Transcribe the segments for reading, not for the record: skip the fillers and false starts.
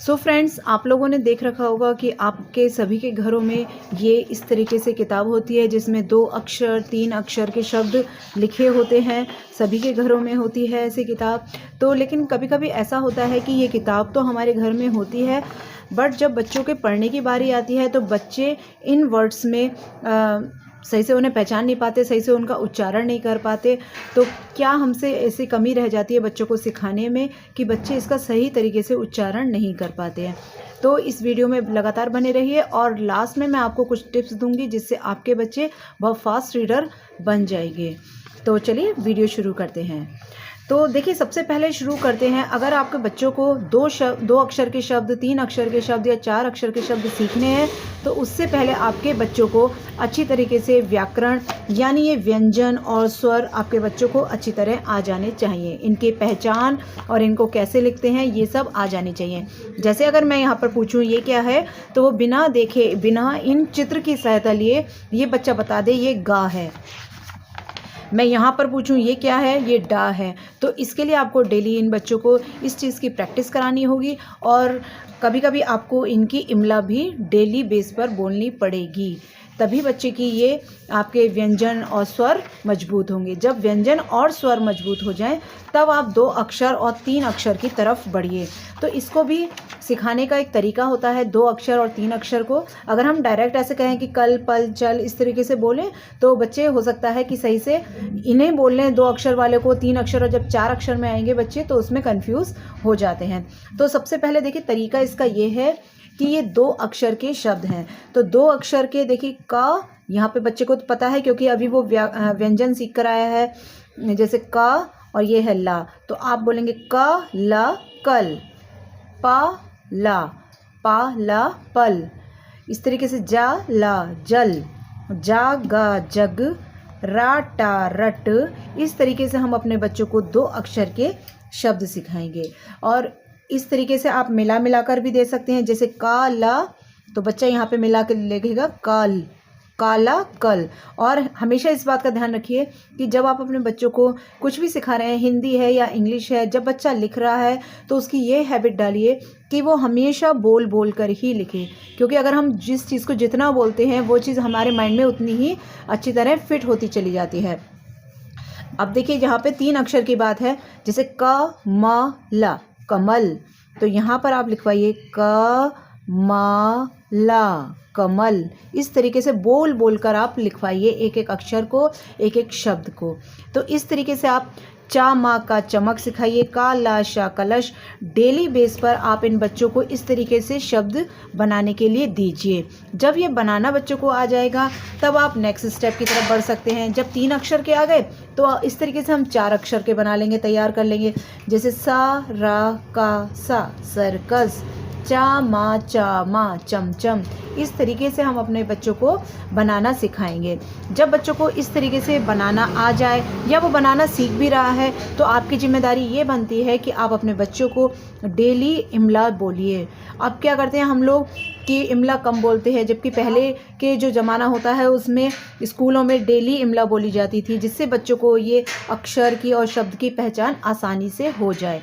So friends, आप लोगों ने देख रखा होगा कि आपके सभी के घरों में ये इस तरीके से किताब होती है जिसमें 2 अक्षर 3 अक्षर के शब्द लिखे होते हैं। सभी के घरों में होती है ऐसी किताब। तो लेकिन कभी कभी ऐसा होता है कि ये किताब तो हमारे घर में होती है, बट जब बच्चों के पढ़ने की बारी आती है तो बच्चे इन वर्ड्स में सही से उन्हें पहचान नहीं पाते, सही से उनका उच्चारण नहीं कर पाते। तो क्या हमसे ऐसी कमी रह जाती है बच्चों को सिखाने में कि बच्चे इसका सही तरीके से उच्चारण नहीं कर पाते हैं। तो इस वीडियो में लगातार बने रहिए और लास्ट में मैं आपको कुछ टिप्स दूंगी जिससे आपके बच्चे बहुत फास्ट रीडर बन जाएंगे। तो चलिए वीडियो शुरू करते हैं। तो देखिए, सबसे पहले शुरू करते हैं। अगर आपके बच्चों को 2 अक्षर के शब्द, 3 अक्षर के शब्द या 4 अक्षर के शब्द सीखने हैं तो उससे पहले आपके बच्चों को अच्छी तरीके से व्याकरण यानी ये व्यंजन और स्वर आपके बच्चों को अच्छी तरह आ जाने चाहिए। इनकी पहचान और इनको कैसे लिखते हैं ये सब आ जाने चाहिए। जैसे अगर मैं यहाँ पर पूछूँ ये क्या है, तो वो बिना देखे, बिना इन चित्र की सहायता लिए ये बच्चा बता दे ये गा है। मैं यहाँ पर पूछूं ये क्या है, ये डा है। तो इसके लिए आपको डेली इन बच्चों को इस चीज़ की प्रैक्टिस करानी होगी और कभी कभी आपको इनकी इमला भी डेली बेस पर बोलनी पड़ेगी, तभी बच्चे की ये आपके व्यंजन और स्वर मजबूत होंगे। जब व्यंजन और स्वर मजबूत हो जाएं तब आप 2 अक्षर और 3 अक्षर की तरफ बढ़िए। तो इसको भी सिखाने का एक तरीका होता है, 2 अक्षर और 3 अक्षर को। अगर हम डायरेक्ट ऐसे कहें कि कल, पल, चल इस तरीके से बोलें तो बच्चे हो सकता है कि सही से इन्हें बोल लें 2 अक्षर वाले को, 3 अक्षर, और जब 4 अक्षर में आएंगे बच्चे तो उसमें कन्फ्यूज़ हो जाते हैं। तो सबसे पहले देखिए तरीका इसका ये है कि ये 2 अक्षर के शब्द हैं। तो 2 अक्षर के देखिए का, यहाँ पे बच्चे को तो पता है क्योंकि अभी वो व्यंजन सीख कर आया है। जैसे का और ये है ला, तो आप बोलेंगे क ला कल, पा ला पल। इस तरीके से जा ला जल, जा गा जग, रा टा रट। इस तरीके से हम अपने बच्चों को 2 अक्षर के शब्द सिखाएंगे। और इस तरीके से आप मिलाकर भी दे सकते हैं। जैसे का ला, तो बच्चा यहाँ पे मिला के लिखेगा काल, काला कल। और हमेशा इस बात का ध्यान रखिए कि जब आप अपने बच्चों को कुछ भी सिखा रहे हैं, हिंदी है या इंग्लिश है, जब बच्चा लिख रहा है तो उसकी ये हैबिट डालिए कि वो हमेशा बोल कर ही लिखे, क्योंकि अगर हम जिस चीज़ को जितना बोलते हैं वो चीज़ हमारे माइंड में उतनी ही अच्छी तरह फिट होती चली जाती है। अब देखिए यहाँ पे 3 अक्षर की बात है, जैसे क म ला कमल, तो यहाँ पर आप लिखवाइए क म ला कमल। इस तरीके से बोल कर आप लिखवाइए एक एक अक्षर को, एक एक शब्द को। तो इस तरीके से आप चा मा का चमक सिखाइए, का ला शा कलश। डेली बेस पर आप इन बच्चों को इस तरीके से शब्द बनाने के लिए दीजिए। जब ये बनाना बच्चों को आ जाएगा तब आप नेक्स्ट स्टेप की तरफ बढ़ सकते हैं। जब 3 अक्षर के आ गए तो इस तरीके से हम 4 अक्षर के बना लेंगे, तैयार कर लेंगे। जैसे सा रा का सा सर्कस, चा मा चमचम। इस तरीके से हम अपने बच्चों को बनाना सिखाएंगे। जब बच्चों को इस तरीके से बनाना आ जाए या वो बनाना सीख भी रहा है तो आपकी जिम्मेदारी ये बनती है कि आप अपने बच्चों को डेली इमला बोलिए। अब क्या करते हैं हम लोग कि इमला कम बोलते हैं, जबकि पहले के जो ज़माना होता है उसमें स्कूलों में डेली इमला बोली जाती थी, जिससे बच्चों को ये अक्षर की और शब्द की पहचान आसानी से हो जाए।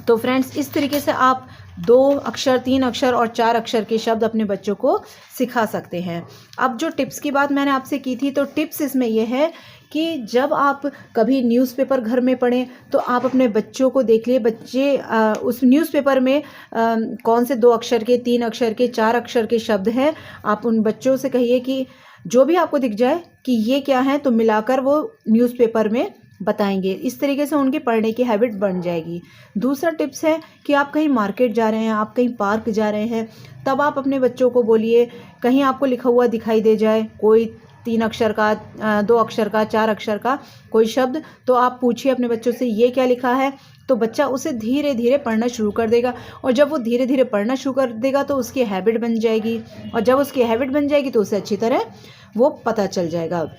तो फ्रेंड्स, इस तरीके से आप 2 अक्षर, 3 अक्षर और 4 अक्षर के शब्द अपने बच्चों को सिखा सकते हैं। अब जो टिप्स की बात मैंने आपसे की थी, तो टिप्स इसमें यह है कि जब आप कभी न्यूज़पेपर घर में पढ़ें तो आप अपने बच्चों को देख लिए, बच्चे उस न्यूज़पेपर में कौन से 2 अक्षर के, 3 अक्षर के, 4 अक्षर के शब्द हैं। आप उन बच्चों से कहिए कि जो भी आपको दिख जाए कि ये क्या है, तो मिलाकर वो न्यूज़पेपर में बताएंगे। इस तरीके से उनकी पढ़ने की हैबिट बन जाएगी। दूसरा टिप्स है कि आप कहीं मार्केट जा रहे हैं, आप कहीं पार्क जा रहे हैं, तब आप अपने बच्चों को बोलिए, कहीं आपको लिखा हुआ दिखाई दे जाए कोई 3 अक्षर का, 2 अक्षर का, 4 अक्षर का कोई शब्द, तो आप पूछिए अपने बच्चों से ये क्या लिखा है। तो बच्चा उसे धीरे धीरे पढ़ना शुरू कर देगा, और जब वो धीरे धीरे पढ़ना शुरू कर देगा तो उसकी हैबिट बन जाएगी, और जब उसकी हैबिट बन जाएगी तो उसे अच्छी तरह वो पता चल जाएगा।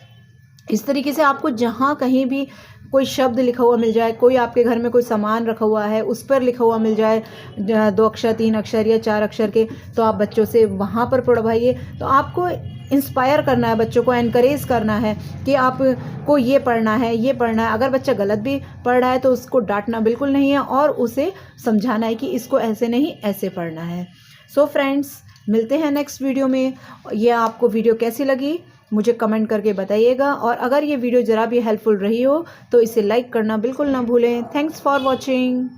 इस तरीके से आपको जहाँ कहीं भी कोई शब्द लिखा हुआ मिल जाए, कोई आपके घर में कोई सामान रखा हुआ है उस पर लिखा हुआ मिल जाए 2 अक्षर 3 अक्षर या 4 अक्षर के, तो आप बच्चों से वहाँ पर पढ़वाइए। तो आपको इंस्पायर करना है, बच्चों को एनकरेज करना है कि आपको ये पढ़ना है, ये पढ़ना है। अगर बच्चा गलत भी पढ़ रहा है तो उसको डांटना बिल्कुल नहीं है और उसे समझाना है कि इसको ऐसे नहीं ऐसे पढ़ना है। सो फ्रेंड्स, मिलते हैं नेक्स्ट वीडियो में। ये आपको वीडियो कैसी लगी मुझे कमेंट करके बताइएगा, और अगर ये वीडियो ज़रा भी हेल्पफुल रही हो तो इसे लाइक करना बिल्कुल ना भूलें। Thanks for watching.